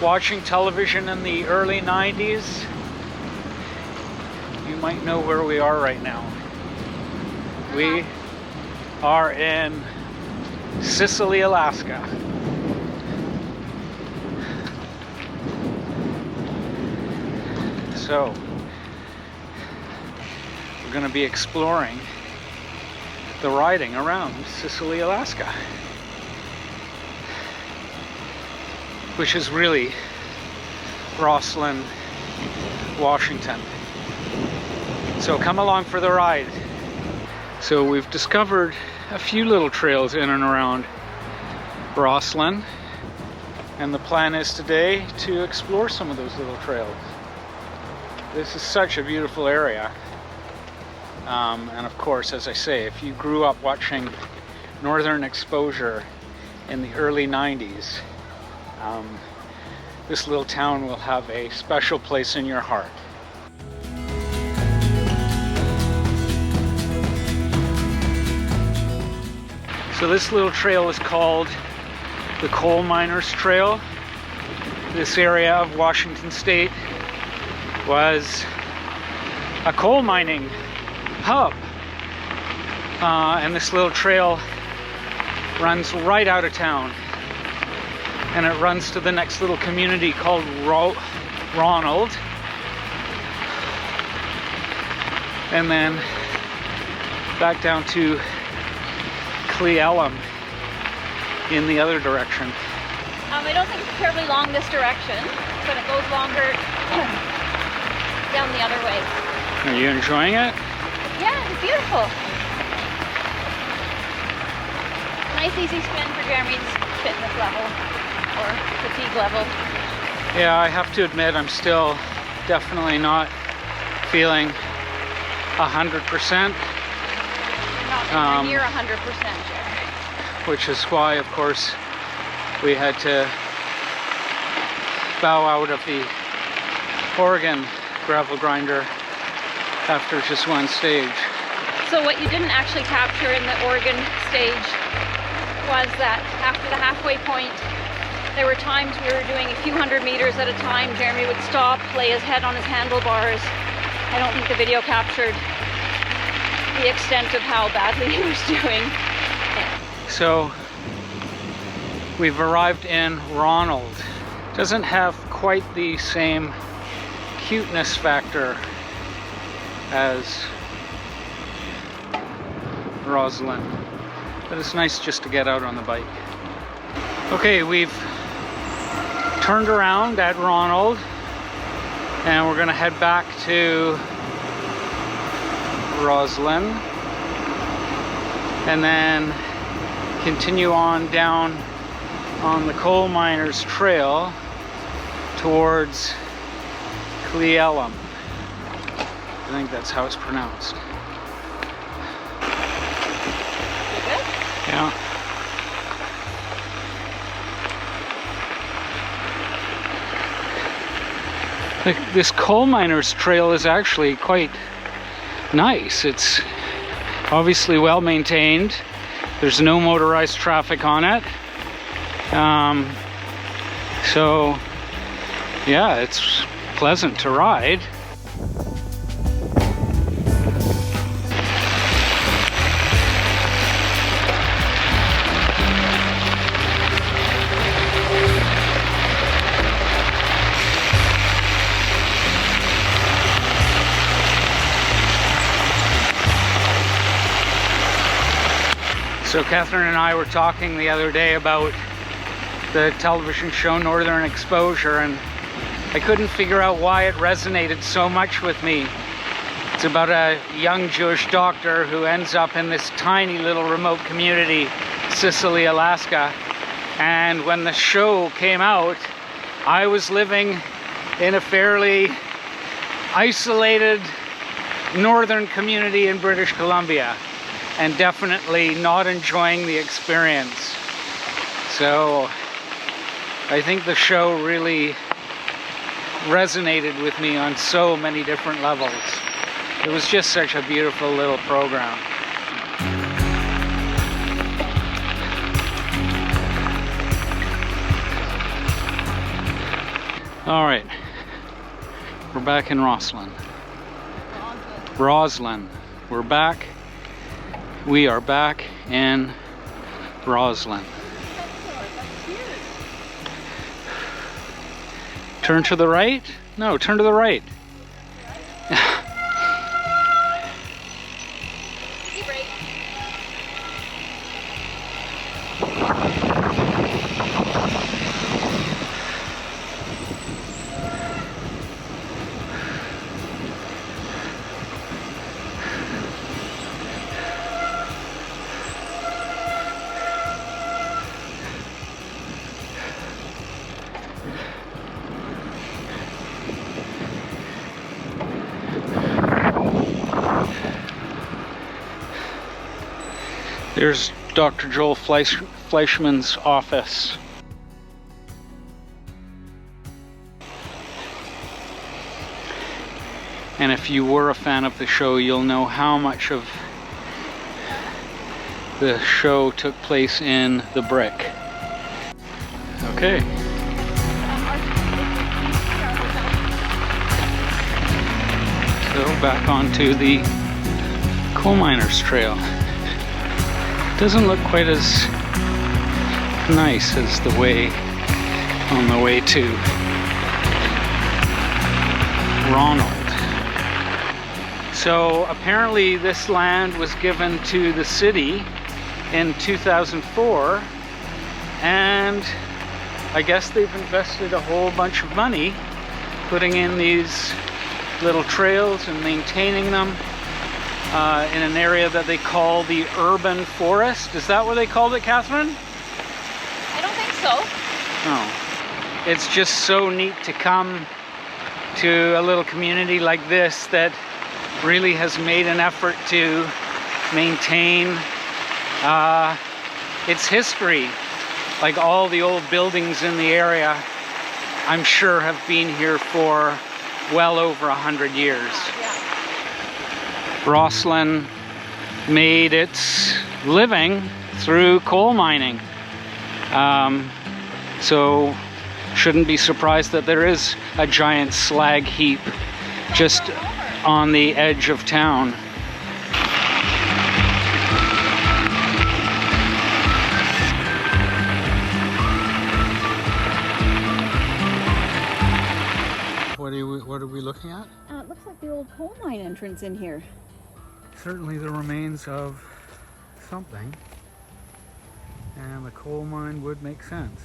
watching television in the early 90s, you might know where we are right now. We are in Cicely, Alaska. So, we're going to be exploring the riding around Cicely, Alaska, which is really Roslyn, Washington. So come along for the ride. So we've discovered a few little trails in and around Roslyn, and the plan is today to explore some of those little trails. This is such a beautiful area. And of course, as I say, if you grew up watching Northern Exposure in the early 90s, this little town will have a special place in your heart. So this little trail is called the Coal Miners Trail. This area of Washington State was a coal mining hub, and this little trail runs right out of town, and it runs to the next little community called Ronald, and then back down to Cleellum in the other direction. I don't think it's terribly long this direction, but it goes longer down the other way. Are you enjoying it? Yeah, it's beautiful. Nice easy spin for Jeremy's fitness level or fatigue level. Yeah, I have to admit I'm still definitely not feeling 100%. You're not near 100%, Jeremy. Which is why, of course, we had to bow out of the Oregon gravel grinder after just one stage. So what you didn't actually capture in the Oregon stage was that after the halfway point, there were times we were doing a few hundred meters at a time. Jeremy would stop, lay his head on his handlebars. I don't think the video captured the extent of how badly he was doing. So we've arrived in Ronald. Doesn't have quite the same cuteness factor as Roslyn, but it's nice just to get out on the bike. Okay, we've turned around at Ronald, and we're gonna head back to Roslyn, and then continue on down on the Coal Miners Trail towards Cleellum. I think that's how it's pronounced. Yeah. This Coal Miners Trail is actually quite nice. It's obviously well maintained. There's no motorized traffic on it. So yeah, it's pleasant to ride. So Catherine and I were talking the other day about the television show Northern Exposure, and I couldn't figure out why it resonated so much with me. It's about a young Jewish doctor who ends up in this tiny little remote community, Cicely, Alaska. And when the show came out, I was living in a fairly isolated northern community in British Columbia, and definitely not enjoying the experience. So I think the show really resonated with me on so many different levels. It was just such a beautiful little program. All right, we're back in Roslyn. Roslyn. We're back. We are back in Roslyn. Turn to the right? No, turn to the right. There's Dr. Joel Fleischman's office. And if you were a fan of the show, you'll know how much of the show took place in the brick. Okay. So back onto the coal miners trail. Doesn't look quite as nice as the way on the way to Ronald. So apparently this land was given to the city in 2004, and I guess they've invested a whole bunch of money putting in these little trails and maintaining them in an area that they call the urban forest. Is that what they called it, Catherine? I don't think so. No. It's just so neat to come to a little community like this that really has made an effort to maintain its history. Like all the old buildings in the area, I'm sure have been here for well over 100 years. Yeah. Roslyn made its living through coal mining. So shouldn't be surprised that there is a giant slag heap just on the edge of town. What are we looking at? It looks like the old coal mine entrance in here. Certainly the remains of something, and the coal mine would make sense.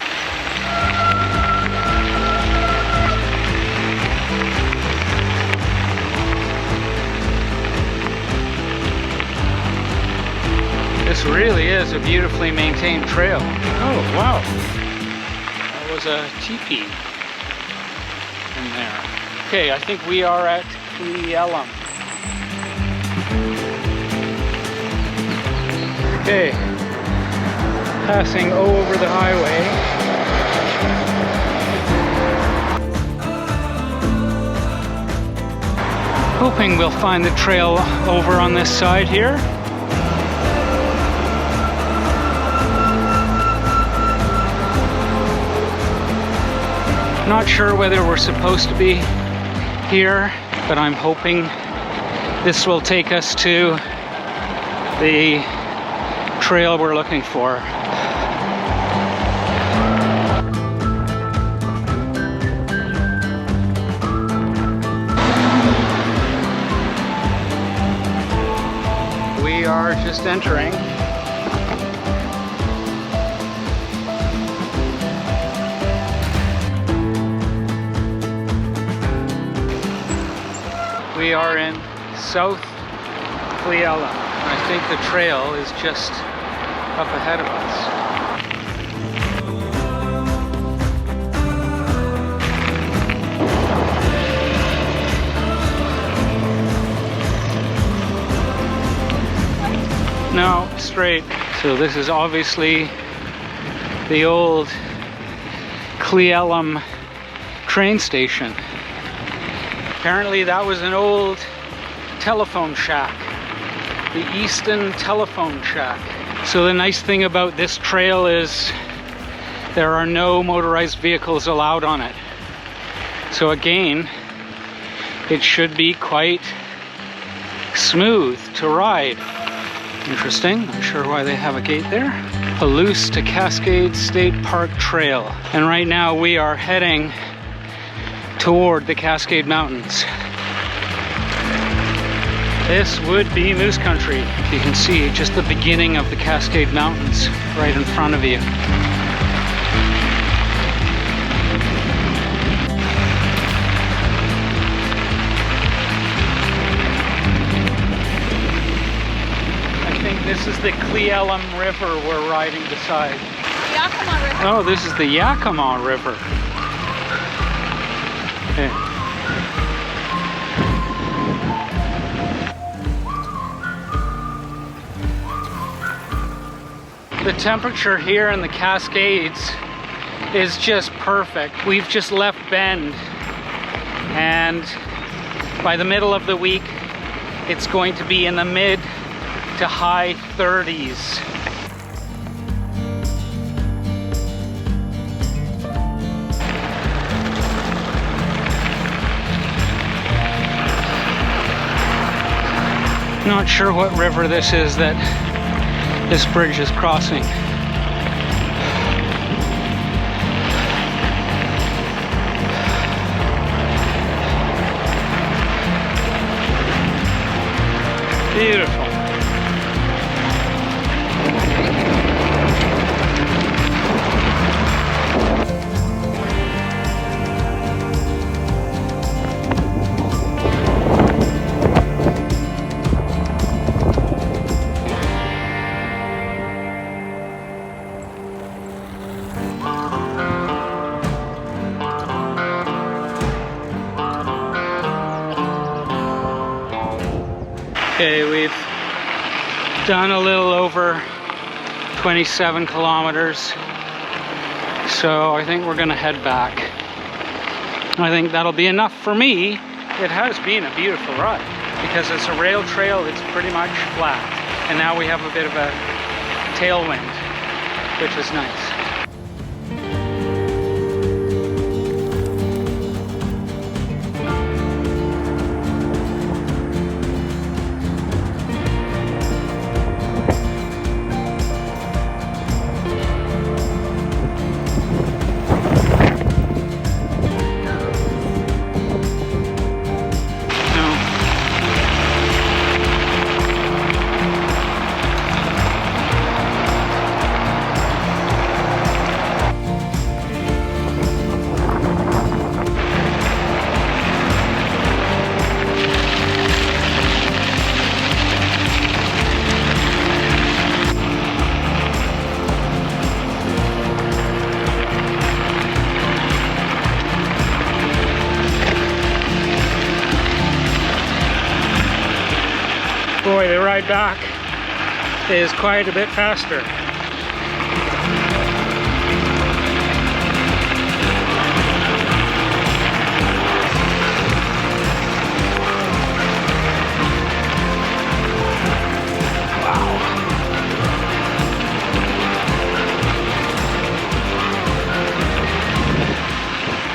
This really is a beautifully maintained trail. Oh wow, that was a teepee in there. Okay, I think we are at Cleellum. Okay, passing over the highway. Hoping we'll find the trail over on this side here. Not sure whether we're supposed to be here, but I'm hoping this will take us to the trail we're looking for. We are just entering. We are in South Cleellum. I think the trail is just up ahead of us. No, straight. So this is obviously the old Cleellum train station. Apparently that was an old telephone shack. The Easton Telephone Shack. So the nice thing about this trail is there are no motorized vehicles allowed on it. So again, it should be quite smooth to ride. Interesting, not sure why they have a gate there. Palouse to Cascade State Park Trail. And right now we are heading toward the Cascade Mountains. This would be moose country. You can see just the beginning of the Cascade Mountains right in front of you. This is the Cle River we're riding beside. Yakima River. Oh, this is the Yakima River. Okay. The temperature here in the Cascades is just perfect. We've just left Bend, and by the middle of the week, it's going to be in the mid to high 30s. Not sure what river this is that this bridge is crossing. Beautiful. Okay, we've done a little over 27 kilometers, so I think we're gonna head back. I think that'll be enough for me. It has been a beautiful ride because it's a rail trail, it's pretty much flat, and now we have a bit of a tailwind, which is nice. Boy, the ride back is quite a bit faster. Wow.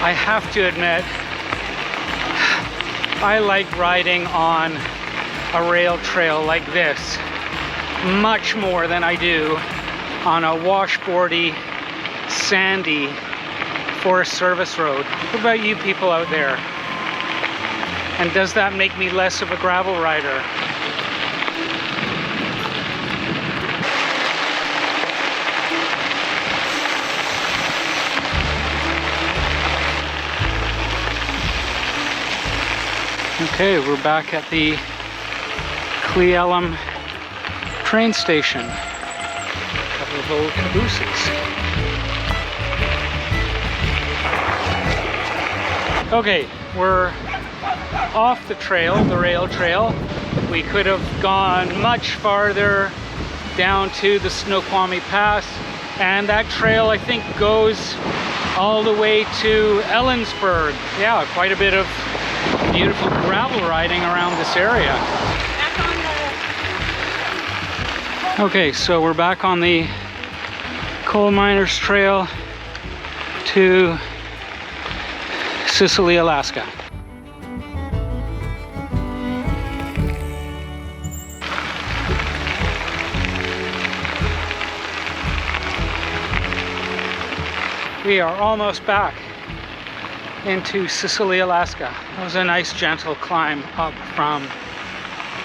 I have to admit, I like riding on a rail trail like this much more than I do on a washboardy, sandy Forest Service road. What about you people out there? And does that make me less of a gravel rider? Okay, we're back at the Cle train station. A couple of old cabooses. Okay, we're off the trail, the rail trail. We could have gone much farther down to the Snoqualmie Pass, and that trail I think goes all the way to Ellensburg. Yeah, quite a bit of beautiful gravel riding around this area. Okay, so we're back on the Coal Miners Trail to Cicely, Alaska. We are almost back into Cicely, Alaska. It was a nice gentle climb up from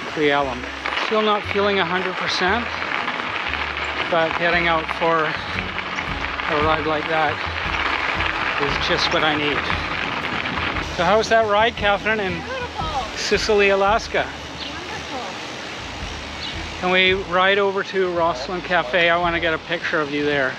Cleellum. Still not feeling 100%, but heading out for a ride like that is just what I need. So how's that ride, Catherine, in Cicely, Alaska? Wonderful. Can we ride over to Roslyn Cafe? I want to get a picture of you there.